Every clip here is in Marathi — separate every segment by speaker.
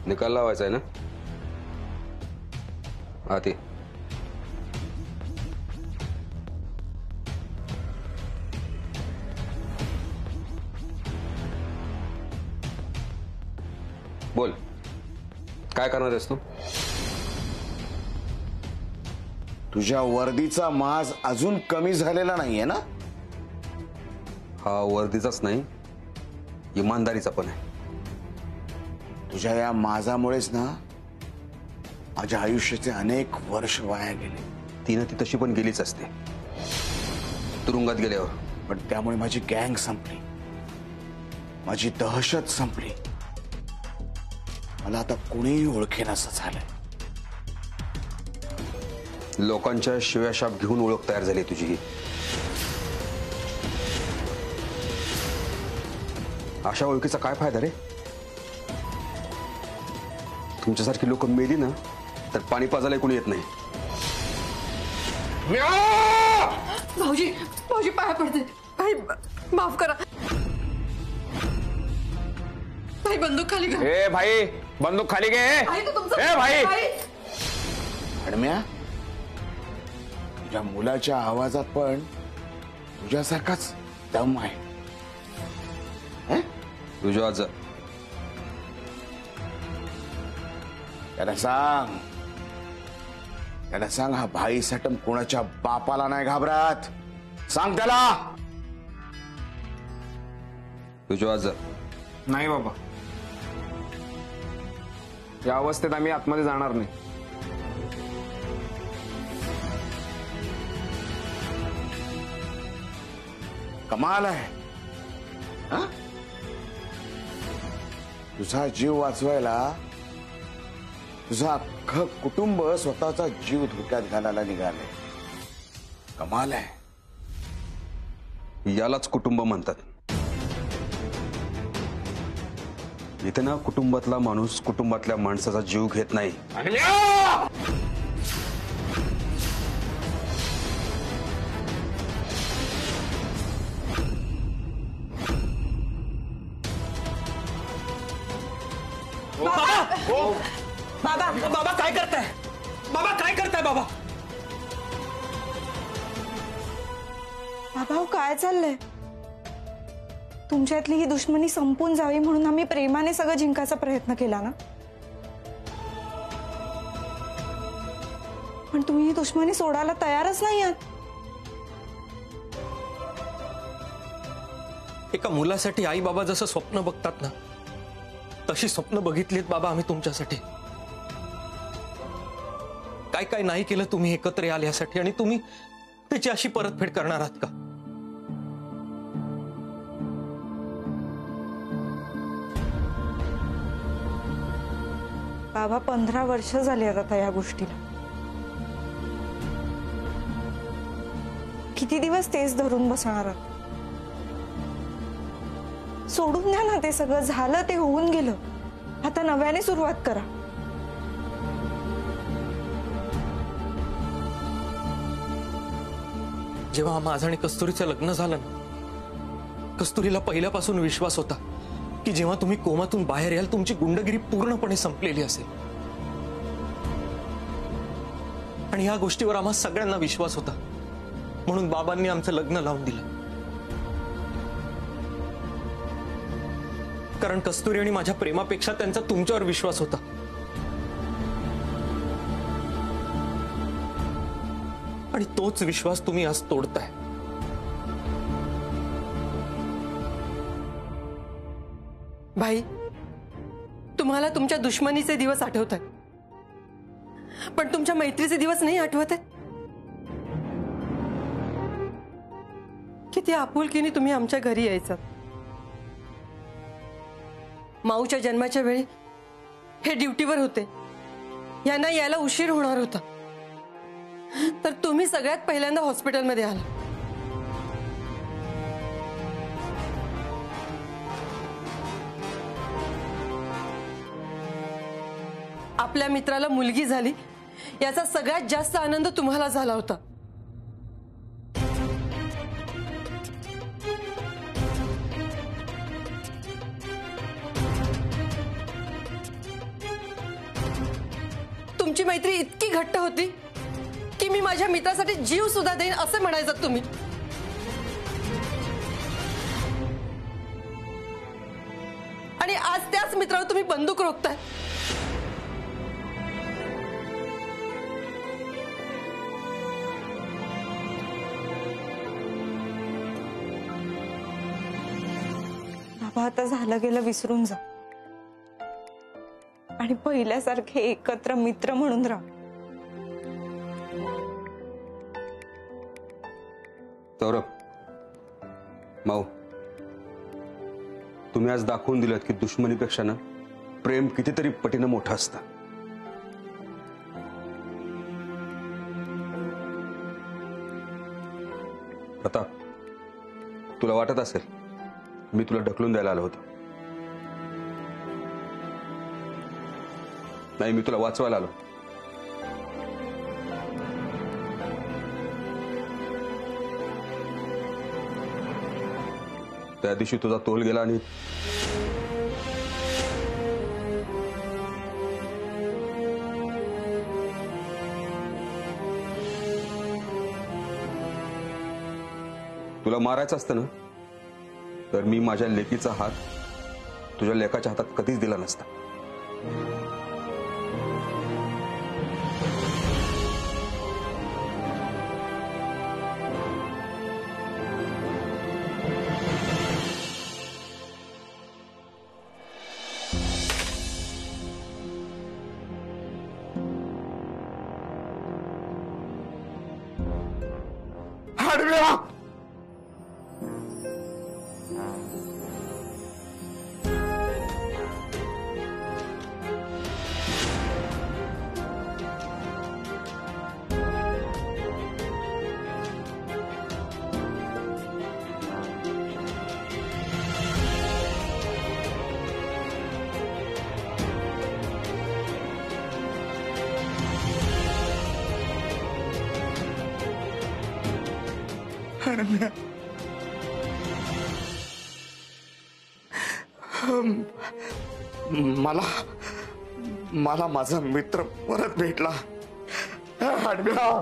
Speaker 1: निकाल लावायचा आहे ना? आती बोल, काय करणार आहेस तू?
Speaker 2: तुझ्या वर्दीचा माज अजून कमी झालेला नाहीये ना?
Speaker 1: हा वर्दीचाच नाही, इमानदारीचा पण आहे.
Speaker 2: तुझ्या या माजामुळेच ना माझ्या आयुष्याचे अनेक वर्ष वाया गेले.
Speaker 1: तिनं ती तशी पण गेलीच असते तुरुंगात गेल्यावर.
Speaker 2: पण त्यामुळे माझी गँग संपली, माझी दहशत संपली. मला आता कुणीही ओळखेनासं झालंय.
Speaker 1: लोकांच्या शिव्याशाप घेऊन ओळख तयार झाली तुझी. अशा ओळखीचा काय फायदा रे? तुमच्यासारखी लोक मेली ना तर पाणी पाजायला कोणी येत नाही.
Speaker 3: भाऊजी, भाऊजी पाया पडते. भाई माफ करा. भाई बंदूक खाली घे.
Speaker 4: ए भाई बंदूक खाली घे. ए भाई
Speaker 2: अडम्या, तुझ्या मुलाच्या आवाजात पण तुझ्यासारखाच दम आहे.
Speaker 1: तुझ्या आज
Speaker 2: त्याला सांग हा भाई सटम कोणाच्या बापाला नाही घाबरत. सांग त्याला.
Speaker 1: तुझ्या आज
Speaker 4: नाही बाबा, या अवस्थेत आम्ही आतमध्ये जाणार नाही.
Speaker 2: कमाल आहे हा? तुझा जीव वाचवायला तुझं अख्खं कुटुंब स्वतःचा जीव धोक्यात घालायला निघाले. कमाल आहे.
Speaker 1: यालाच कुटुंब म्हणतात. इथे ना कुटुंबातला माणूस कुटुंबातल्या माणसाचा जीव घेत नाही.
Speaker 5: बाबा बाबा काय करताय? बाबा काय करताय? बाबा
Speaker 3: बाबा काय चाललंय? तुमच्यातली ही दुश्मनी संपून जावी म्हणून आम्ही प्रेमाने सगळं जिंकायचा प्रयत्न केला ना, पण तुम्ही ही दुश्मनी सोडायला तयारच नाही आहात.
Speaker 5: एका मुलासाठी आई बाबा जसं स्वप्न बघतात ना, तशी स्वप्न बघितलीत बाबा आम्ही तुमच्यासाठी. काय काय नाही केलं तुम्ही एकत्र आले यासाठी, आणि तुम्ही त्याची अशी परतफेड करणार आहात का?
Speaker 3: बाबा 15 वर्ष झाली आता या गोष्टीला. किती दिवस तेच धरून बसणार आहात? सोडून द्या ना, ते सगळं झालं ते होऊन गेलं. आता नव्याने सुरुवात करा.
Speaker 5: जेव्हा माझं आणि कस्तुरीचं लग्न झालं ना, कस्तुरीला पहिल्यापासून विश्वास होता की जेव्हा तुम्ही कोमातून बाहेर याल तुमची गुंडगिरी पूर्णपणे संपलेली असेल. आणि या गोष्टीवर आम्हा सगळ्यांना विश्वास होता, म्हणून बाबांनी आमचं लग्न लावून दिलं. कारण कस्तुरी आणि माझ्या प्रेमापेक्षा त्यांचा तुमच्यावर विश्वास होता. आणि तोच विश्वास तुम्ही आज तोडताय.
Speaker 3: भाई, तुम्हाला तुमच्या दुश्मनीचे दिवस आठवत आहेत, पण तुमच्या मैत्रीचे दिवस नाही आठवत आहेत. किती आपुलकीने तुम्ही आमच्या घरी यायचं. माऊच्या जन्माच्या वेळी हे ड्युटीवर होते, यांना यायला उशीर होणार होता, तर तुम्ही सगळ्यात पहिल्यांदा हॉस्पिटलमध्ये आला. आपल्या मित्राला मुलगी झाली याचा सगळ्यात जास्त आनंद तुम्हाला झाला होता. तुमची मैत्री इतकी घट्ट होती की मी माझ्या मित्रासाठी जीव सुद्धा देईन असे म्हणायचं तुम्ही. आणि आज त्याच मित्रावर तुम्ही बंदूक रोखताय.
Speaker 6: बाबा आता झालं गेलं विसरून जा आणि पहिल्यासारखे एकत्र मित्र म्हणून राहा.
Speaker 1: सौरभ, माऊ, तुम्ही आज दाखवून दिलं की दुश्मनीपेक्षा ना प्रेम कितीतरी पटीनं मोठं असतं. प्रताप, तुला वाटत असेल मी तुला ढकलून द्यायला आलो होतो. नाही, मी तुला वाचवायला आलो. त्या दिवशी तुझा तोल गेला आणि तुला मारायचं असतं ना तर मी माझ्या लेकीचा हात तुझ्या लेकाच्या हातात कधीच दिला नसता.
Speaker 2: हडव्या, मला मला माझा मित्र परत भेटला. हडव्या,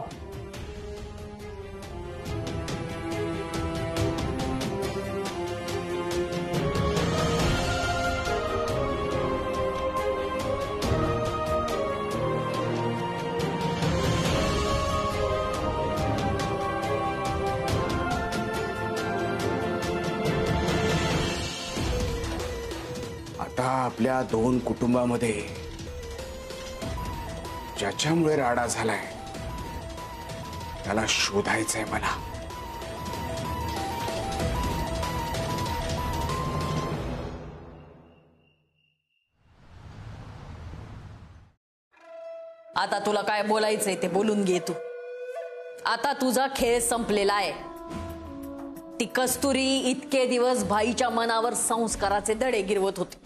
Speaker 2: आता आपल्या दोन कुटुंबामध्ये ज्याच्यामुळे राडा झालाय त्याला शोधायचंय मला.
Speaker 7: आता तुला काय बोलायचंय ते बोलून घे तू. आता तुझा खेळ संपलेला आहे. ती कस्तुरी इतके दिवस भाईच्या मनावर संस्काराचे दडे गिरवत होती.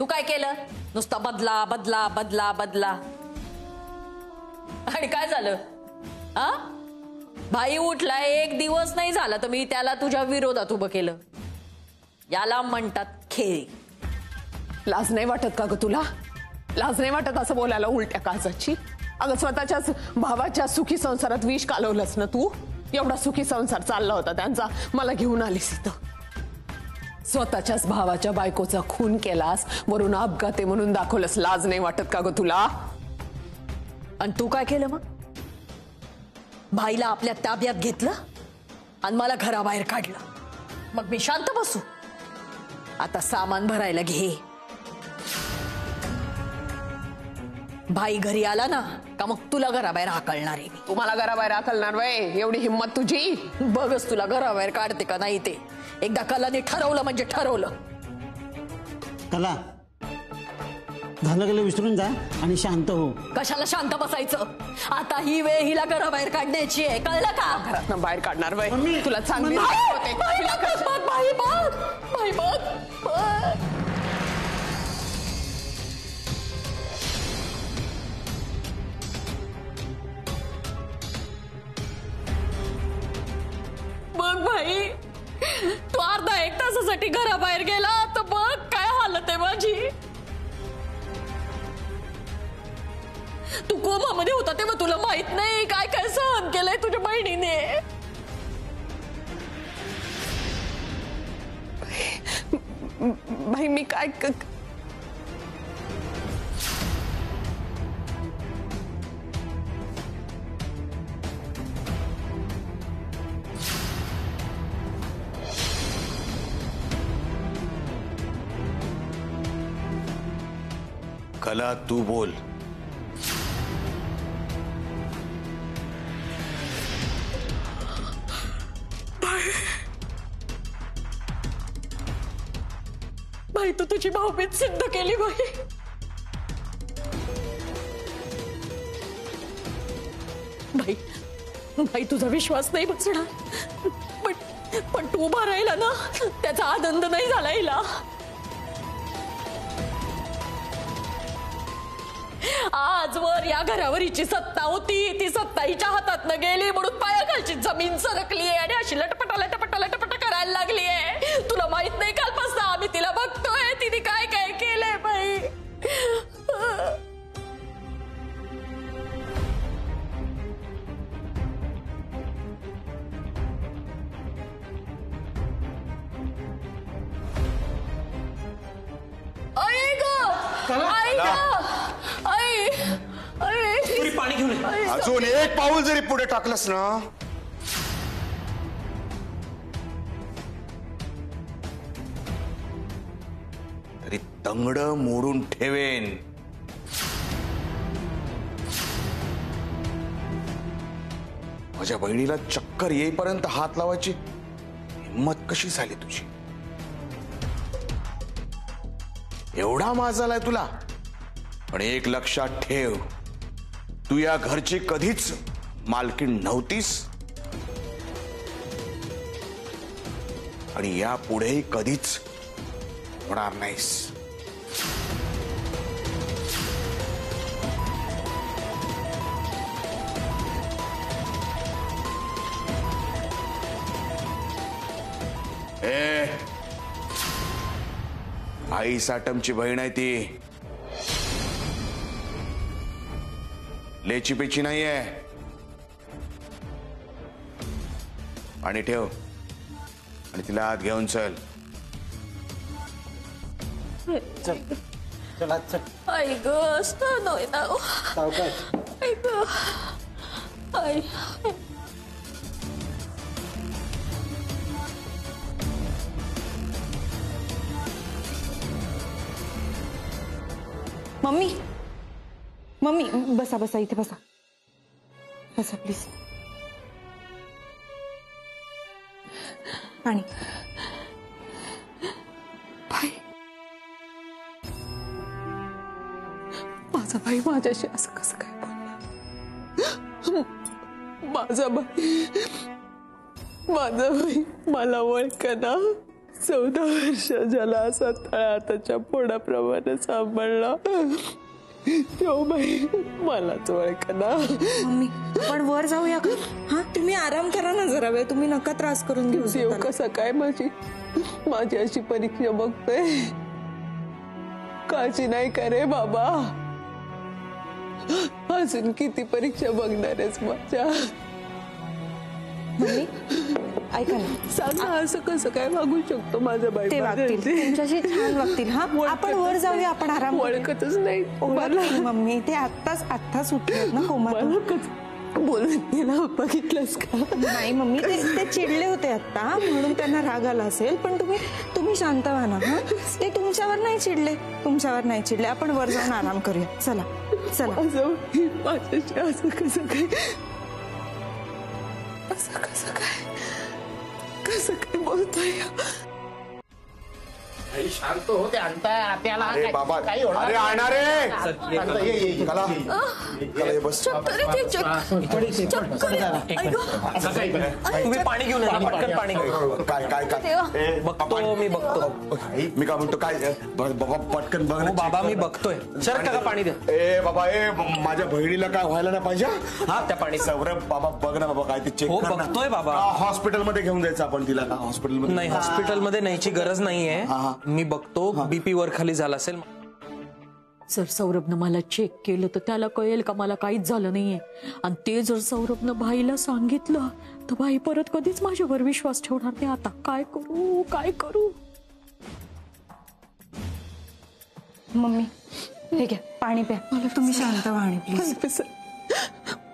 Speaker 7: तू काय केलं? नुसता बदला बदला बदला बदला. आणि काय झालं? हा, भाई उठला एक दिवस नाही झाला तर मी त्याला तुझ्या विरोधात उभं केलं. याला म्हणतात खेळ.
Speaker 8: लाज नाही वाटत का ग तुला? लाज नाही वाटत असं बोलायला उलट्या काळजाची? अगं स्वतःच्याच भावाच्या सुखी संसारात विष कालवलंस ना तू. एवढा सुखी संसार चालला होता त्यांचा, मला घेऊन आलीस इथं. स्वतःच्याच भावाच्या बायकोचा खून केलास, वरून अपघाते म्हणून दाखवलंस. लाज नाही वाटत का ग तुला?
Speaker 7: आणि तू काय केलं मग? भाईला आपल्या ताब्यात घेतलं आणि मला घराबाहेर काढलं. मग मी शांत बसू? आता सामान भरायला घे. भाई घरी आला ना का मग तुला घराबाहेर हाकलणार आहे मी.
Speaker 8: तुम्हाला घराबाहेर हाकलणार वय? एवढी हिंमत तुझी?
Speaker 7: बघच तुला घराबाहेर काढते का नाही ते. एकदा कलाने ठरवलं म्हणजे ठरवलं.
Speaker 9: कला, झालं गेलं विसरून जा आणि शांत हो.
Speaker 7: कशाला शांत बसायचं? आता ही वेळ हिला घराबाहेर काढण्याची आहे, कळलं का?
Speaker 8: घरातनं बाहेर काढणार वय? तुला चांगली
Speaker 7: भाई, भाई, भाई, भाई, भाई. बघ भाई, तू अर्धा एक तासासाठी घराबाहेर गेला तर बघ काय हालत आहे माझी. तू कोमामध्ये होता तेव्हा तुला माहित नाही काय काय सहन केलंय तुझ्या बहिणीने.
Speaker 8: भाई मी काय
Speaker 2: कला तू बोल.
Speaker 7: भाई तू तुझी भाऊबीज सिद्ध केली भाई. भाई भाई तुझा विश्वास नाही बसणार पण तू उभा राहिला ना त्याचा आनंद नाही झाला हिला. आजवर या घरावर हिची सत्ता होती ती सत्ता हिच्या हातातनं गेली म्हणून पायाखालची जमीन सरकली आहे आणि अशी लटपटा लटपटा लटपटा करायला लागली आहे. तुला माहित नाही कालपासून आम्ही तिला बघतोय तिने काय काय केलंय बाई. आई ग आई ग आई आई
Speaker 5: पाणी घेऊन ये.
Speaker 2: अजून एक पाऊल जरी पुढे टाकलंस ना तरी तंगड मोडून ठेवेन. माझ्या बहिणीला चक्कर येईपर्यंत हात लावायची हिम्मत कशी झाली तुझी. एवढा माज आलाय तुला. पण एक लक्षात ठेव तू या घरची कधीच मालकीण नव्हतीस आणि यापुढेही कधीच होणार नाहीस. आई साटमची बहीण आहे ती. लेची पेची नाहीये. पाणी ठेव आणि तिला आत घेऊन चल.
Speaker 9: चल आज चल.
Speaker 7: आई ग असं नव्हे ना
Speaker 9: सावकाश.
Speaker 7: आई ग आई
Speaker 6: मम्मी मम्मी बसा बसा इथे बसा बसा प्लीज. पाणी.
Speaker 8: भाई माझा भाई माझ्याशी असं कसं काय बोलला. माझा भाई मला ओळखना. 14 वर्ष झाला असा तळाताच्या पोडाप्रमाणे सांभाळला. तो बाई मलाच ओळखना.
Speaker 6: मम्मी आपण वर जाऊया का? हा तुम्ही आराम करा ना जरा वेळ. तुम्ही नका त्रास करून घेऊ.
Speaker 8: देव कसा काय माझी अशी परीक्षा बघतोय. काळजी नाही करे बाबा. अजून किती परीक्षा बघणार आहेस माझ्या.
Speaker 6: मम्मी ऐका ना.
Speaker 8: सांग ना असं कसं काय वागू शकतो माझा बाई.
Speaker 6: ते वागतील तुमच्याशी छान वागतील. हा आपण वर जाऊया आपण आराम.
Speaker 8: ओळखतच नाही
Speaker 6: मम्मी ते आत्ताच उठलेत ना कोमातून.
Speaker 8: बोलत गेला बघितलंस का.
Speaker 6: नाही मम्मी ते चिडले होते आता म्हणून त्यांना राग आला असेल. पण तुम्ही शांत व्हा ना. हा ते तुमच्यावर नाही चिडले. आपण वर जाऊन आराम करूया. चला चला.
Speaker 8: माझ्याशी असं कसं काय बोलतोय.
Speaker 9: शांत होते आणता त्याला.
Speaker 2: अरे बाबा अरे आणणार रे. कला ये बस.
Speaker 5: तुम्ही पाणी घेऊन या. पटकन पाणी घेऊन.
Speaker 2: काय
Speaker 5: बघतो मी बघतो.
Speaker 2: मी काय म्हणतो काय बाबा पटकन बघ ना.
Speaker 5: बाबा मी बघतोय. सर का पाणी द्या.
Speaker 2: ए बाबा माझ्या बहिणीला काय व्हायला नाही पाहिजे.
Speaker 5: हा त्या पाणी.
Speaker 2: सौरभ बाबा बघ ना बाबा काय ते चेक
Speaker 5: हो
Speaker 2: कर ना.
Speaker 5: बघतोय बाबा.
Speaker 2: हॉस्पिटलमध्ये घेऊन जायचं आपण तिला. हॉस्पिटलमध्ये
Speaker 5: नाही हॉस्पिटलमध्ये न्यायची गरज नाहीये. मी बघतो बीपी वर खाली झाला असेल.
Speaker 7: जर सौरभनं मला चेक केलं तर त्याला कळेल का मला काहीच झालं नाहीये, आणि ते जर सौरभनं भाईला सांगितलं तर भाई परत कधीच माझ्यावर विश्वास ठेवणार नाही. आता काय करू काय करू?
Speaker 6: मम्मी हे घ्या पाणी प्या. तुम्ही शांत व्हा आणि प्लीज.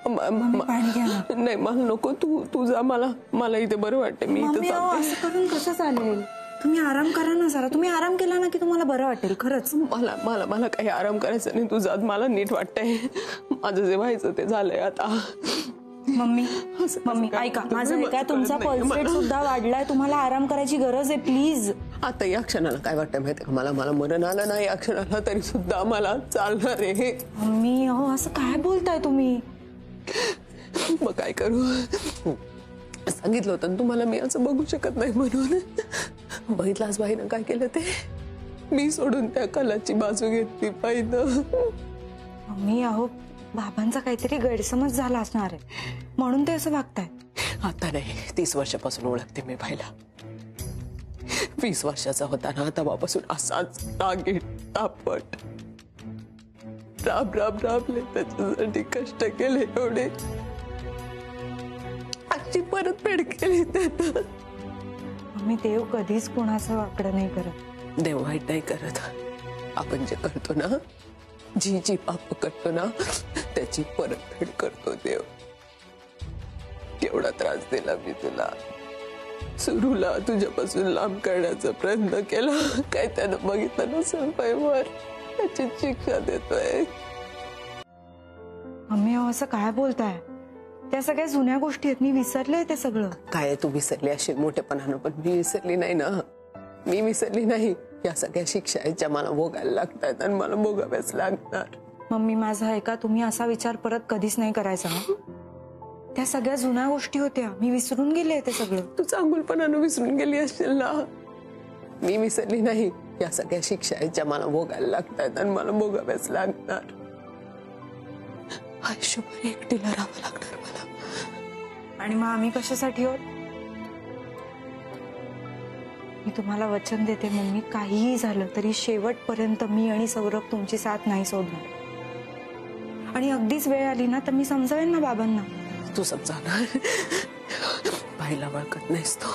Speaker 6: पाणी घ्या ना.
Speaker 8: नाही मला नको, तू जा. मला इथे बरं वाटतं. मी इथे
Speaker 6: मम्मी अहो, असं करून कसं चालेल? तुम्ही आराम करा ना जरा. तुम्ही आराम केला ना की तुम्हाला बरं वाटेल खरंच.
Speaker 8: मला काही आराम करायचा नाही. तू जात, मला नीट वाटतंय. माझं जे व्हायचं ते झालंय आता.
Speaker 6: मम्मी ऐका माझं ऐका. तुमचा पल्स रेट सुद्धा वाढलाय. तुम्हाला आराम करायची गरज आहे प्लीज.
Speaker 8: आता या क्षणाला काय वाटतंय माहितीये का, मला मरण आलं नाही या क्षणाला तरी सुद्धा मला चालणार आहे.
Speaker 6: मम्मी अहो असं काय बोलताय तुम्ही?
Speaker 8: मग काय करू? सांगितलं होतं ना तुम्हाला मी असं बघू शकत नाही म्हणून. बघितलास बाईनं काय केलं ते? मी सोडून त्या कलाची बाजू घेतली पाहिजे.
Speaker 6: मम्मी अहो बाबांचा काहीतरी गैरसमज झाला असणार आहे म्हणून ते असं वागताय.
Speaker 8: आता नाही, 30 वर्षापासून ओळखते मी बाईला. 20 वर्षाचा होता ना तेव्हापासून असाच तागीट तापट राबले त्याच्यासाठी कष्ट केले एवढे. आजची परतफेड केली त्यात.
Speaker 6: मम्मी देव कधीच कोणाचं वाकडं नाही करत.
Speaker 8: देव वाईट नाही करत. आपण जे करतो ना, जी पाप करतो ना त्याची परतफेड करतो देव. केवढा त्रास दिला मी तुला. सुरूला तुझ्यापासून लांब करण्याचा प्रयत्न केला. काय त्यानं बघितलं नसेल पायवर, त्याची शिक्षा देतोय.
Speaker 6: मम्मी अहो असं काय बोलताय? त्या सगळ्या जुन्या गोष्टी आहेत. मी विसरले ते सगळं.
Speaker 8: काय तू विसरली असेल मोठेपणानं, पण मी विसरली नाही ना. मी विसरली नाही. या सगळ्या शिक्षा आहेत ज्या मला भोगायला लागतात आणि मला भोगाव्याच लागणार.
Speaker 6: मम्मी माझा ऐका. तुम्ही असा विचार परत कधीच नाही करायचा. त्या सगळ्या जुन्या गोष्टी होत्या. मी विसरून गेले ते सगळं.
Speaker 8: तू चांगुलपणानं विसरून गेली असेल ना. मी विसरली नाही. या सगळ्या शिक्षा आहेत ज्या मला भोगायला लागतात आणि मला भोगाव्याच लागणार. आयुष्यभर एकटीला राहावं लागणार मला.
Speaker 6: आणि मग आम्ही कशासाठी आहोत? मी तुम्हाला वचन देते मम्मी, काहीही झालं तरी शेवटपर्यंत मी आणि सौरभ तुमची साथ नाही सोडणार. आणि अगदीच वेळ आली ना तर मी समजावेन ना बाबांना.
Speaker 8: तू समजावणार. बाईला ओळखत नाहीस तू.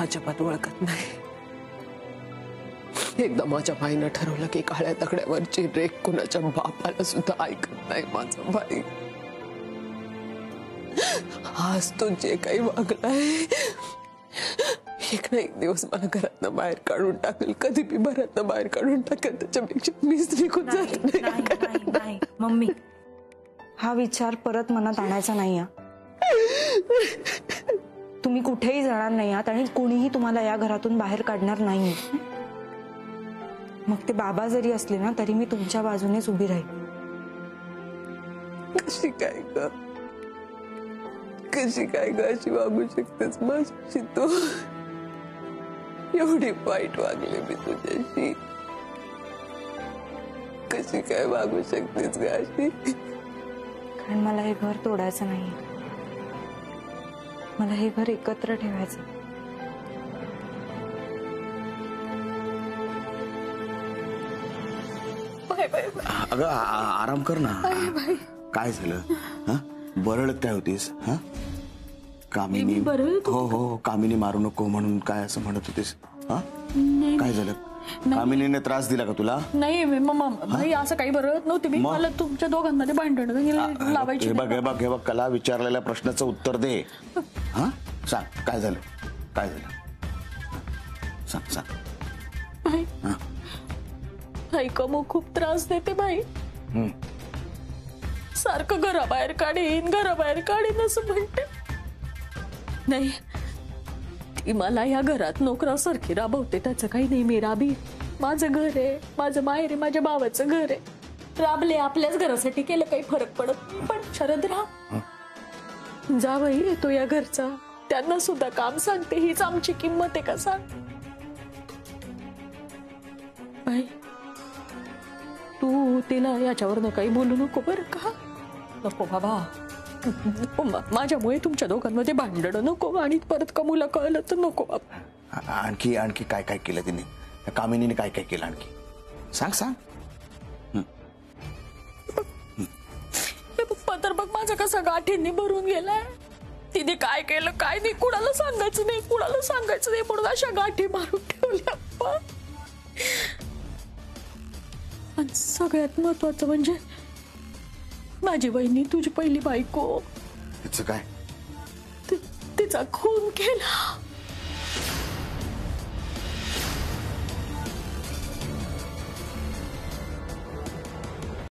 Speaker 8: अजिबात ओळखत नाही. एकदा माझ्या बाईनं ठरवलं की काळ्या दगड्यावरची रेख कुणाच्या बापाला सुद्धा ऐकत नाही माझा बाई. आज तो जे काही वागलाय, एक ना एक दिवस मला घरातनं बाहेर काढून टाकेल. कधी बी घरातनं बाहेर काढून टाकेल. त्याच्यापेक्षा मीच निघून जात
Speaker 6: नाही. मम्मी हा विचार परत मनात आणायचा नाही. तुम्ही कुठेही जाणार नाही आहात आणि कोणीही तुम्हाला या घरातून बाहेर काढणार नाही. मग ते बाबा जरी असले ना तरी मी तुमच्या बाजूनेच उभी राहील.
Speaker 8: कशी काय ग अशी वागू शकतेस माझ्याशी तू? एवढी वाईट वागले मी तुझ्याशी. कशी काय वागू शकतेस ग अशी?
Speaker 6: कारण मला हे घर तोडायचं नाही. मला हे घर एकत्र ठेवायचं.
Speaker 2: अगं आराम कर ना. काय झालं? बरळत काय होतीस? कामिनी हो कामिनी मारू नको म्हणून काय असं म्हणत होतीस? काय झालं? कामिनीने त्रास दिला का तुला?
Speaker 7: नाही भाई असं काही बरळत नव्हते मी. मला तुमच्या दोघांमध्ये भांडण लावायची.
Speaker 2: हे बघ कला विचारलेल्या प्रश्नाचं उत्तर दे. सांग काय झालं? सांग.
Speaker 7: भाई कमो खूप त्रास देते भाई. सारखं घराबाहेर काढीन असं म्हणते. नाही ती मला या घरात नोकरासारखी राबवते. त्याचं काही नाही. मी राबी. माझं घर आहे, माझं माहेर आहे, माझ्या भावाचं घर आहे. राबले आपल्याच घरासाठी केलं काही फरक पडत. पण शरद राहा जावई येतो या घरचा, त्यांना सुद्धा काम सांगते. हीच आमची किंमत आहे का सांग? बाई तू तिला याच्यावरनं काही बोलू नको बरं का? नको बाबा. माझ्यामुळे तुमच्या दोघांमध्ये भांडण नको. आणि परत कमूला कळलं तर नको बाबा.
Speaker 2: आणखी काय केलं तिने? कामिनीने काय केलं आणखी? सांग.
Speaker 8: कसा गाठींनी भरून गेलाय. तिने काय केलं काय नाही कुणाला सांगायचं नाही, कुणाला सांगायचं नाही म्हणून अशा गाठी मारून ठेवल्या अप्पा. आणि सगळ्यात महत्वाचं म्हणजे माझी बहिणी तुझी पहिली बायको
Speaker 2: त्याचं काय?
Speaker 8: तिचा खून केला.